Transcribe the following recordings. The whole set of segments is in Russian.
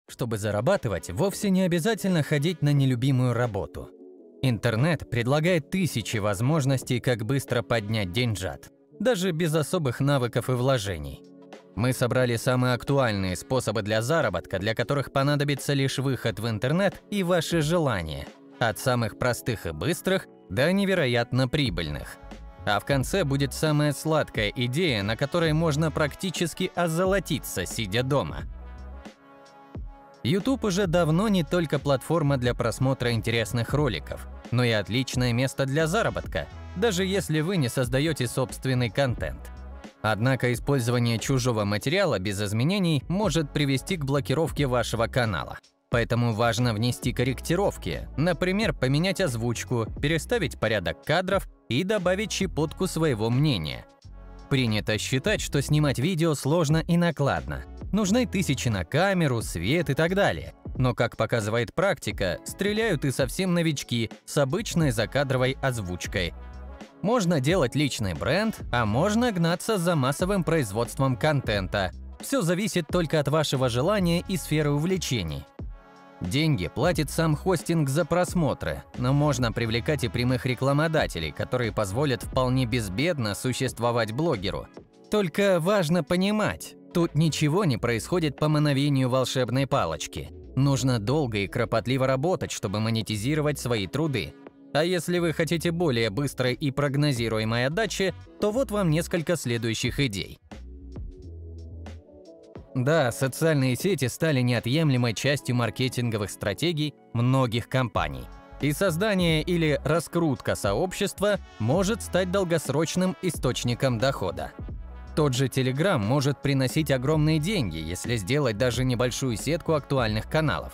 Чтобы зарабатывать, вовсе не обязательно ходить на нелюбимую работу. Интернет предлагает тысячи возможностей, как быстро поднять деньжат, даже без особых навыков и вложений. Мы собрали самые актуальные способы для заработка, для которых понадобится лишь выход в интернет и ваше желание, от самых простых и быстрых до невероятно прибыльных. А в конце будет самая сладкая идея, на которой можно практически озолотиться, сидя дома. YouTube уже давно не только платформа для просмотра интересных роликов, но и отличное место для заработка, даже если вы не создаете собственный контент. Однако использование чужого материала без изменений может привести к блокировке вашего канала. Поэтому важно внести корректировки, например, поменять озвучку, переставить порядок кадров и добавить щепотку своего мнения. Принято считать, что снимать видео сложно и накладно. Нужны тысячи на камеру, свет и так далее. Но, как показывает практика, стреляют и совсем новички с обычной закадровой озвучкой. Можно делать личный бренд, а можно гнаться за массовым производством контента. Все зависит только от вашего желания и сферы увлечений. Деньги платит сам хостинг за просмотры, но можно привлекать и прямых рекламодателей, которые позволят вполне безбедно существовать блогеру. Только важно понимать, тут ничего не происходит по мановению волшебной палочки. Нужно долго и кропотливо работать, чтобы монетизировать свои труды. А если вы хотите более быстрой и прогнозируемой отдачи, то вот вам несколько следующих идей. Да, социальные сети стали неотъемлемой частью маркетинговых стратегий многих компаний. И создание или раскрутка сообщества может стать долгосрочным источником дохода. Тот же Telegram может приносить огромные деньги, если сделать даже небольшую сетку актуальных каналов.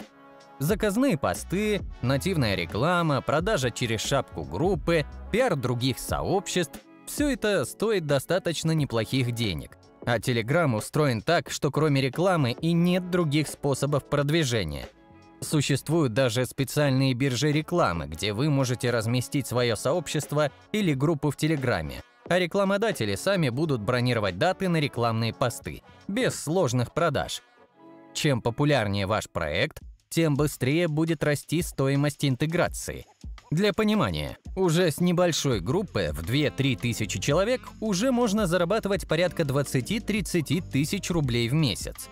Заказные посты, нативная реклама, продажа через шапку группы, пиар других сообществ – все это стоит достаточно неплохих денег. А Telegram устроен так, что кроме рекламы и нет других способов продвижения. Существуют даже специальные биржи рекламы, где вы можете разместить свое сообщество или группу в Телеграме, а рекламодатели сами будут бронировать даты на рекламные посты, без сложных продаж. Чем популярнее ваш проект, тем быстрее будет расти стоимость интеграции. Для понимания, уже с небольшой группы в 2-3 тысячи человек уже можно зарабатывать порядка 20-30 тысяч рублей в месяц.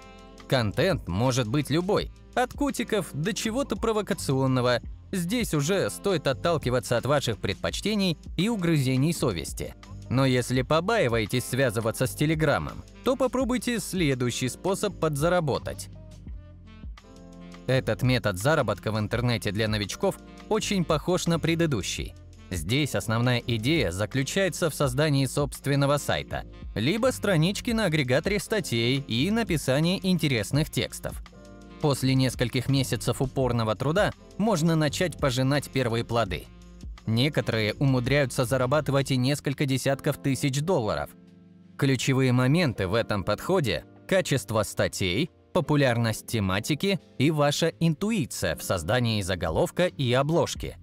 Контент может быть любой, от котиков до чего-то провокационного. Здесь уже стоит отталкиваться от ваших предпочтений и угрызений совести. Но если побаиваетесь связываться с Телеграмом, то попробуйте следующий способ подзаработать. Этот метод заработка в интернете для новичков очень похож на предыдущий. Здесь основная идея заключается в создании собственного сайта, либо странички на агрегаторе статей и написании интересных текстов. После нескольких месяцев упорного труда можно начать пожинать первые плоды. Некоторые умудряются зарабатывать и несколько десятков тысяч долларов. Ключевые моменты в этом подходе – качество статей, популярность тематики и ваша интуиция в создании заголовка и обложки.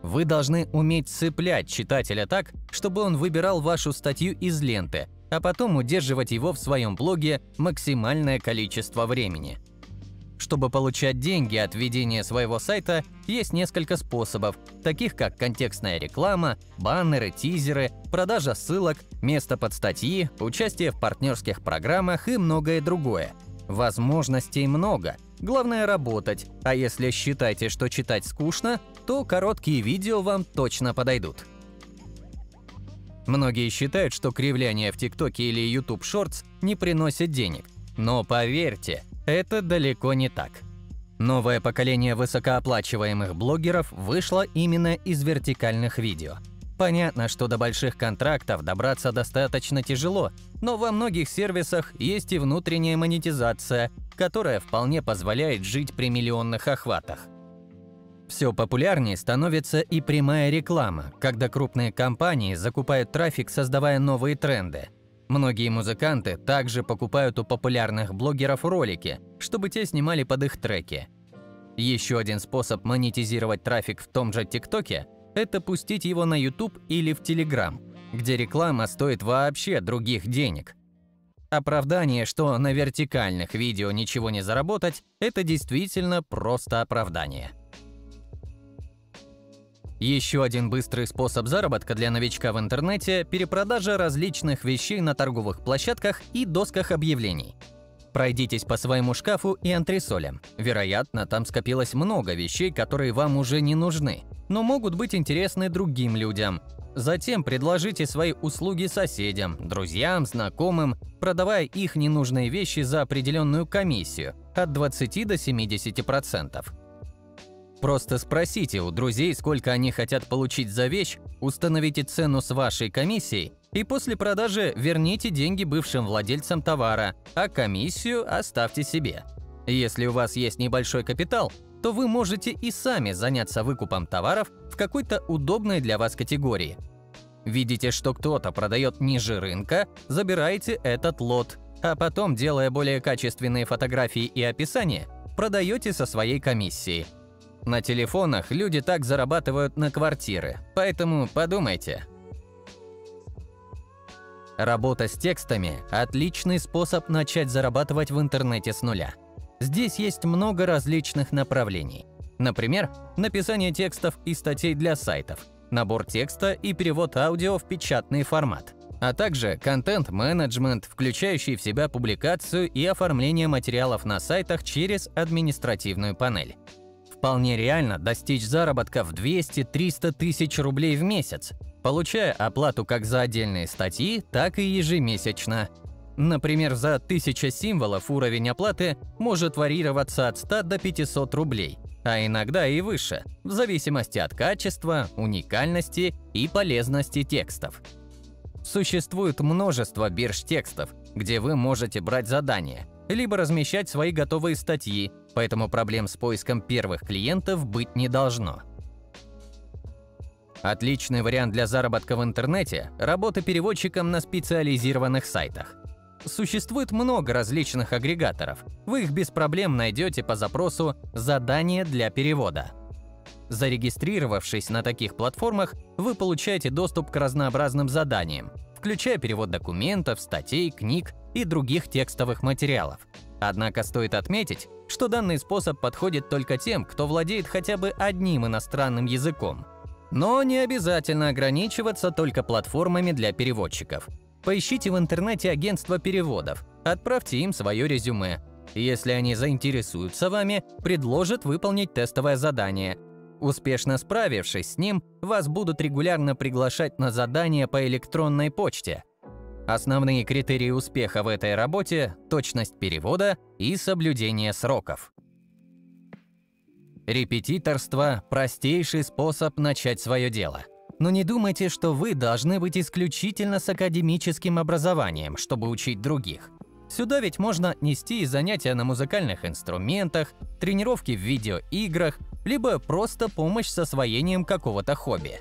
Вы должны уметь цеплять читателя так, чтобы он выбирал вашу статью из ленты, а потом удерживать его в своем блоге максимальное количество времени. Чтобы получать деньги от ведения своего сайта, есть несколько способов, таких как контекстная реклама, баннеры, тизеры, продажа ссылок, место под статьи, участие в партнерских программах и многое другое. Возможностей много, главное работать, а если считаете, что читать скучно, то короткие видео вам точно подойдут. Многие считают, что кривляние в ТикТоке или YouTube Shorts не приносит денег, но поверьте, это далеко не так. Новое поколение высокооплачиваемых блогеров вышло именно из вертикальных видео. Понятно, что до больших контрактов добраться достаточно тяжело, но во многих сервисах есть и внутренняя монетизация, которая вполне позволяет жить при миллионных охватах. Все популярнее становится и прямая реклама, когда крупные компании закупают трафик, создавая новые тренды. Многие музыканты также покупают у популярных блогеров ролики, чтобы те снимали под их треки. Еще один способ монетизировать трафик в том же ТикТоке – это пустить его на YouTube или в Telegram, где реклама стоит вообще других денег. Оправдание, что на вертикальных видео ничего не заработать, это действительно просто оправдание. Еще один быстрый способ заработка для новичка в интернете – перепродажа различных вещей на торговых площадках и досках объявлений. Пройдитесь по своему шкафу и антресолям. Вероятно, там скопилось много вещей, которые вам уже не нужны, но могут быть интересны другим людям. Затем предложите свои услуги соседям, друзьям, знакомым, продавая их ненужные вещи за определенную комиссию – от 20 до 70%. Просто спросите у друзей, сколько они хотят получить за вещь, установите цену с вашей комиссией и после продажи верните деньги бывшим владельцам товара, а комиссию оставьте себе. Если у вас есть небольшой капитал, то вы можете и сами заняться выкупом товаров в какой-то удобной для вас категории. Видите, что кто-то продает ниже рынка, забирайте этот лот, а потом, делая более качественные фотографии и описания, продаете со своей комиссией. На телефонах люди так зарабатывают на квартиры, поэтому подумайте. Работа с текстами – отличный способ начать зарабатывать в интернете с нуля. Здесь есть много различных направлений. Например, написание текстов и статей для сайтов, набор текста и перевод аудио в печатный формат, а также контент-менеджмент, включающий в себя публикацию и оформление материалов на сайтах через административную панель. Вполне реально достичь заработка в 200-300 тысяч рублей в месяц, получая оплату как за отдельные статьи, так и ежемесячно. Например, за 1000 символов уровень оплаты может варьироваться от 100 до 500 рублей, а иногда и выше, в зависимости от качества, уникальности и полезности текстов. Существует множество бирж текстов, где вы можете брать задания, либо размещать свои готовые статьи, поэтому проблем с поиском первых клиентов быть не должно. Отличный вариант для заработка в интернете – работа переводчиком на специализированных сайтах. Существует много различных агрегаторов, вы их без проблем найдете по запросу «Задание для перевода». Зарегистрировавшись на таких платформах, вы получаете доступ к разнообразным заданиям, включая перевод документов, статей, книг и других текстовых материалов. Однако стоит отметить, что данный способ подходит только тем, кто владеет хотя бы одним иностранным языком. Но не обязательно ограничиваться только платформами для переводчиков. Поищите в интернете агентство переводов, отправьте им свое резюме. Если они заинтересуются вами, предложат выполнить тестовое задание. Успешно справившись с ним, вас будут регулярно приглашать на задания по электронной почте. Основные критерии успеха в этой работе – точность перевода и соблюдение сроков. Репетиторство – простейший способ начать свое дело. Но не думайте, что вы должны быть исключительно с академическим образованием, чтобы учить других. Сюда ведь можно нести и занятия на музыкальных инструментах, тренировки в видеоиграх, либо просто помощь с освоением какого-то хобби.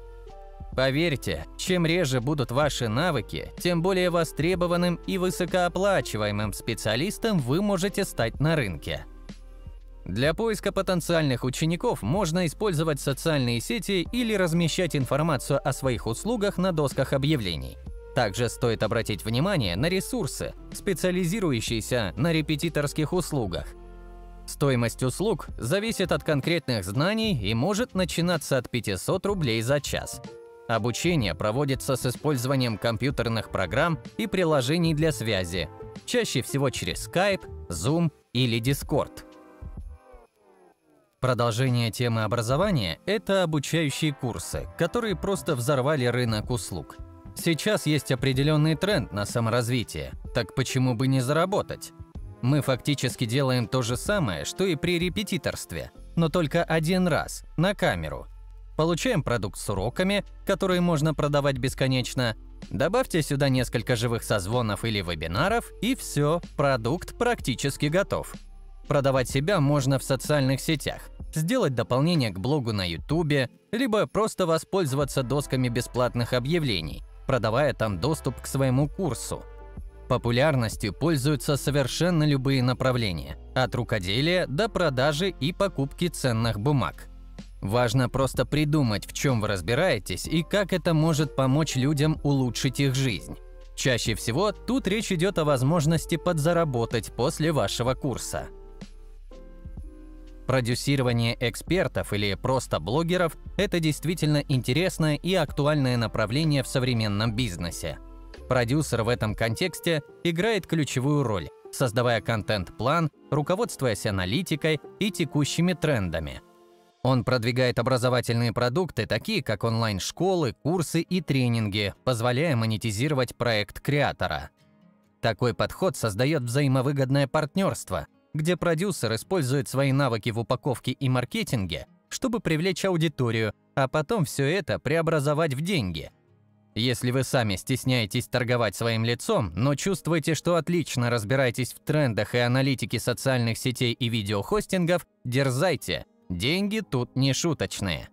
Поверьте, чем реже будут ваши навыки, тем более востребованным и высокооплачиваемым специалистом вы можете стать на рынке. Для поиска потенциальных учеников можно использовать социальные сети или размещать информацию о своих услугах на досках объявлений. Также стоит обратить внимание на ресурсы, специализирующиеся на репетиторских услугах. Стоимость услуг зависит от конкретных знаний и может начинаться от 500 рублей за час. Обучение проводится с использованием компьютерных программ и приложений для связи, чаще всего через Skype, Zoom или Discord. Продолжение темы образования – это обучающие курсы, которые просто взорвали рынок услуг. Сейчас есть определенный тренд на саморазвитие, так почему бы не заработать? Мы фактически делаем то же самое, что и при репетиторстве, но только один раз, на камеру. Получаем продукт с уроками, которые можно продавать бесконечно. Добавьте сюда несколько живых созвонов или вебинаров, и все, продукт практически готов. Продавать себя можно в социальных сетях, сделать дополнение к блогу на YouTube, либо просто воспользоваться досками бесплатных объявлений, продавая там доступ к своему курсу. Популярностью пользуются совершенно любые направления, от рукоделия до продажи и покупки ценных бумаг. Важно просто придумать, в чем вы разбираетесь и как это может помочь людям улучшить их жизнь. Чаще всего тут речь идет о возможности подзаработать после вашего курса. Продюсирование экспертов или просто блогеров – это действительно интересное и актуальное направление в современном бизнесе. Продюсер в этом контексте играет ключевую роль, создавая контент-план, руководствуясь аналитикой и текущими трендами. Он продвигает образовательные продукты, такие как онлайн-школы, курсы и тренинги, позволяя монетизировать проект креатора. Такой подход создает взаимовыгодное партнерство, где продюсер использует свои навыки в упаковке и маркетинге, чтобы привлечь аудиторию, а потом все это преобразовать в деньги. Если вы сами стесняетесь торговать своим лицом, но чувствуете, что отлично разбираетесь в трендах и аналитике социальных сетей и видеохостингов, дерзайте, деньги тут не шуточные.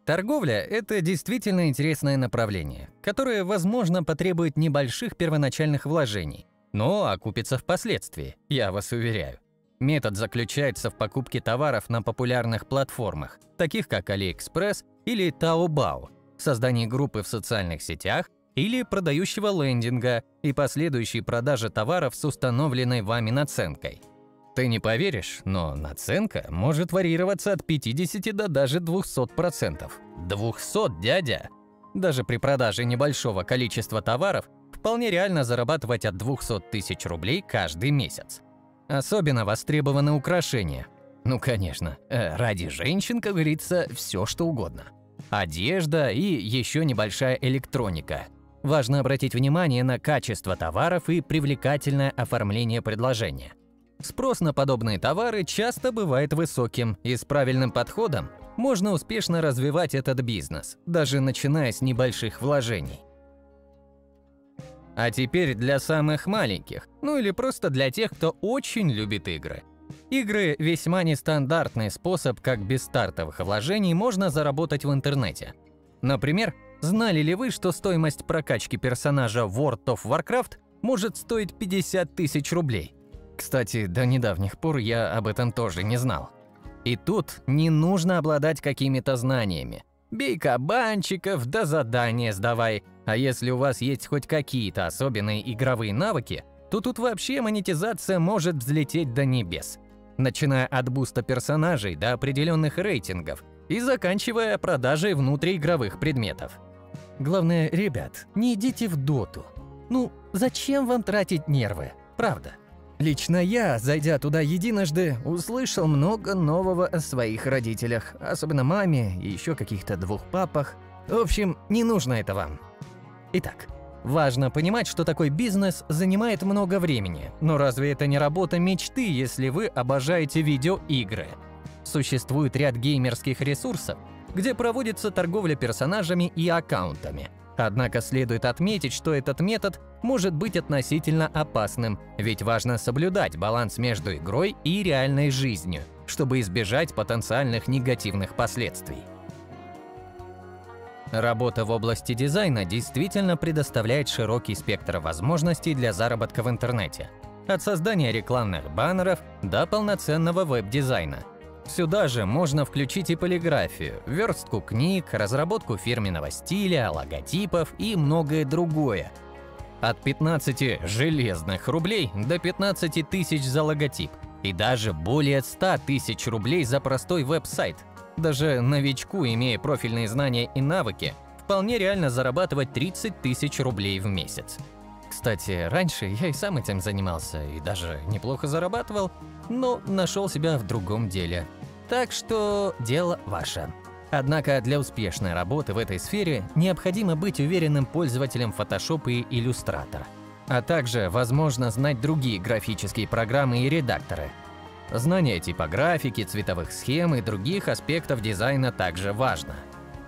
Торговля – это действительно интересное направление, которое, возможно, потребует небольших первоначальных вложений, но окупится впоследствии, я вас уверяю. Метод заключается в покупке товаров на популярных платформах, таких как AliExpress или Taobao, создании группы в социальных сетях или продающего лендинга и последующей продаже товаров с установленной вами наценкой. Ты не поверишь, но наценка может варьироваться от 50 до даже 200%. 200, дядя! Даже при продаже небольшого количества товаров вполне реально зарабатывать от 200 тысяч рублей каждый месяц. Особенно востребованы украшения. Ну, конечно, ради женщин, как говорится, все что угодно. Одежда и еще небольшая электроника. Важно обратить внимание на качество товаров и привлекательное оформление предложения. Спрос на подобные товары часто бывает высоким, и с правильным подходом можно успешно развивать этот бизнес, даже начиная с небольших вложений. А теперь для самых маленьких, ну или просто для тех, кто очень любит игры. Игры – весьма нестандартный способ, как без стартовых вложений можно заработать в интернете. Например, знали ли вы, что стоимость прокачки персонажа World of Warcraft может стоить 50 тысяч рублей? Кстати, до недавних пор я об этом тоже не знал. И тут не нужно обладать какими-то знаниями. Бей кабанчиков, да задания сдавай. А если у вас есть хоть какие-то особенные игровые навыки, то тут вообще монетизация может взлететь до небес. Начиная от буста персонажей до определенных рейтингов и заканчивая продажей внутриигровых предметов. Главное, ребят, не идите в доту. Ну, зачем вам тратить нервы, правда? Лично я, зайдя туда единожды, услышал много нового о своих родителях, особенно маме и еще каких-то двух папах. В общем, не нужно это вам. Итак, важно понимать, что такой бизнес занимает много времени, но разве это не работа мечты, если вы обожаете видеоигры? Существует ряд геймерских ресурсов, где проводится торговля персонажами и аккаунтами. Однако следует отметить, что этот метод может быть относительно опасным, ведь важно соблюдать баланс между игрой и реальной жизнью, чтобы избежать потенциальных негативных последствий. Работа в области дизайна действительно предоставляет широкий спектр возможностей для заработка в интернете. От создания рекламных баннеров до полноценного веб-дизайна. Сюда же можно включить и полиграфию, верстку книг, разработку фирменного стиля, логотипов и многое другое. От 15 железных рублей до 15 тысяч за логотип и даже более 100 тысяч рублей за простой веб-сайт. Даже новичку, имея профильные знания и навыки, вполне реально зарабатывать 30 тысяч рублей в месяц. Кстати, раньше я и сам этим занимался и даже неплохо зарабатывал, но нашел себя в другом деле. Так что дело ваше. Однако для успешной работы в этой сфере необходимо быть уверенным пользователем Photoshop и Illustrator, а также, возможно, знать другие графические программы и редакторы. Знание типографики, цветовых схем и других аспектов дизайна также важно.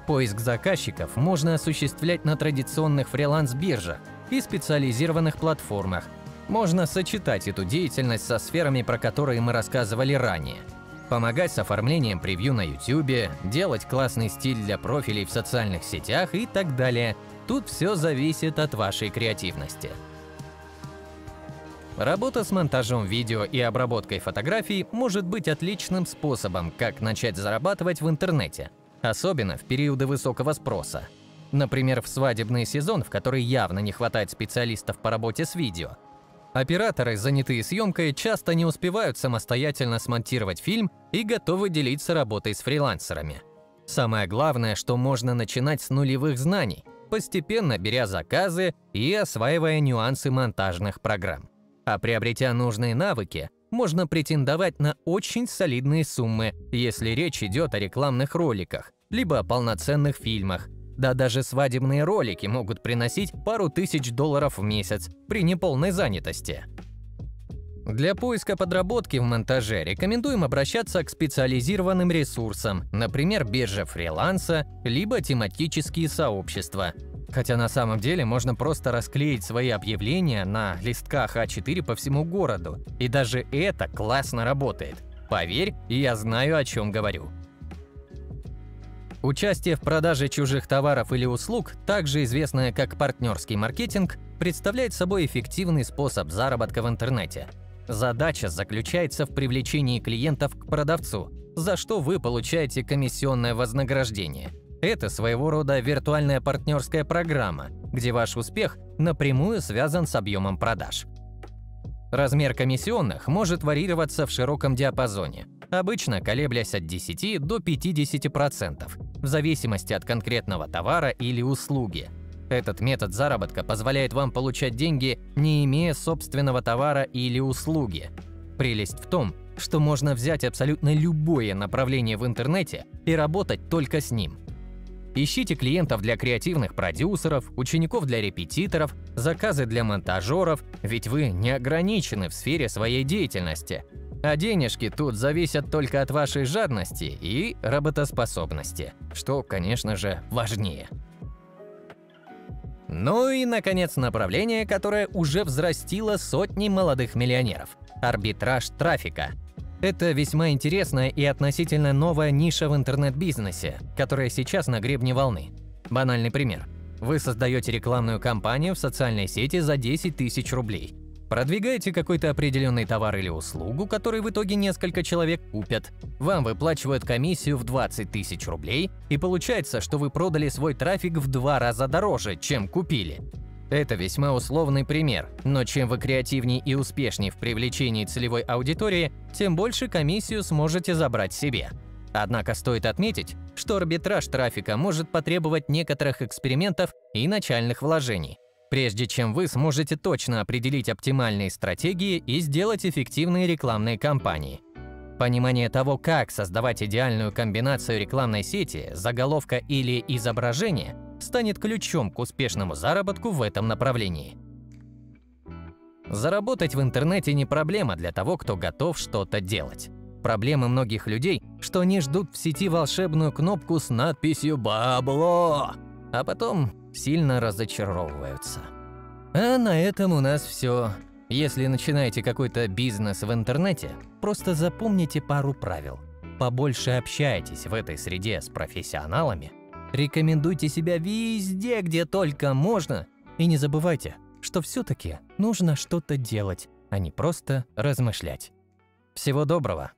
Поиск заказчиков можно осуществлять на традиционных фриланс-биржах и специализированных платформах. Можно сочетать эту деятельность со сферами, про которые мы рассказывали ранее. Помогать с оформлением превью на YouTube, делать классный стиль для профилей в социальных сетях и так далее. Тут все зависит от вашей креативности. Работа с монтажом видео и обработкой фотографий может быть отличным способом, как начать зарабатывать в интернете, особенно в периоды высокого спроса. Например, в свадебный сезон, в который явно не хватает специалистов по работе с видео. Операторы, занятые съемкой, часто не успевают самостоятельно смонтировать фильм и готовы делиться работой с фрилансерами. Самое главное, что можно начинать с нулевых знаний, постепенно беря заказы и осваивая нюансы монтажных программ. А приобретя нужные навыки, можно претендовать на очень солидные суммы, если речь идет о рекламных роликах, либо о полноценных фильмах. Да даже свадебные ролики могут приносить пару тысяч долларов в месяц при неполной занятости. Для поиска подработки в монтаже рекомендуем обращаться к специализированным ресурсам, например, биржа фриланса, либо тематические сообщества. Хотя на самом деле можно просто расклеить свои объявления на листках А4 по всему городу, и даже это классно работает. Поверь, я знаю, о чем говорю. Участие в продаже чужих товаров или услуг, также известное как партнерский маркетинг, представляет собой эффективный способ заработка в интернете. Задача заключается в привлечении клиентов к продавцу, за что вы получаете комиссионное вознаграждение. Это своего рода виртуальная партнерская программа, где ваш успех напрямую связан с объемом продаж. Размер комиссионных может варьироваться в широком диапазоне, обычно колеблясь от 10 до 50%, в зависимости от конкретного товара или услуги. Этот метод заработка позволяет вам получать деньги, не имея собственного товара или услуги. Прелесть в том, что можно взять абсолютно любое направление в интернете и работать только с ним. Ищите клиентов для креативных продюсеров, учеников для репетиторов, заказы для монтажеров, ведь вы не ограничены в сфере своей деятельности. А денежки тут зависят только от вашей жадности и работоспособности, что, конечно же, важнее. Ну и, наконец, направление, которое уже взрастило сотни молодых миллионеров – арбитраж трафика. Это весьма интересная и относительно новая ниша в интернет-бизнесе, которая сейчас на гребне волны. Банальный пример. Вы создаете рекламную кампанию в социальной сети за 10 тысяч рублей. Продвигаете какой-то определенный товар или услугу, который в итоге несколько человек купят. Вам выплачивают комиссию в 20 тысяч рублей, и получается, что вы продали свой трафик в 2 раза дороже, чем купили. Это весьма условный пример, но чем вы креативнее и успешнее в привлечении целевой аудитории, тем больше комиссию сможете забрать себе. Однако стоит отметить, что арбитраж трафика может потребовать некоторых экспериментов и начальных вложений, прежде чем вы сможете точно определить оптимальные стратегии и сделать эффективные рекламные кампании. Понимание того, как создавать идеальную комбинацию рекламной сети, заголовка или изображения, станет ключом к успешному заработку в этом направлении. Заработать в интернете не проблема для того, кто готов что-то делать. Проблема многих людей, что они ждут в сети волшебную кнопку с надписью «Бабло», а потом сильно разочаровываются. А на этом у нас все. Если начинаете какой-то бизнес в интернете, просто запомните пару правил. Побольше общайтесь в этой среде с профессионалами, рекомендуйте себя везде, где только можно, и не забывайте, что все-таки нужно что-то делать, а не просто размышлять. Всего доброго!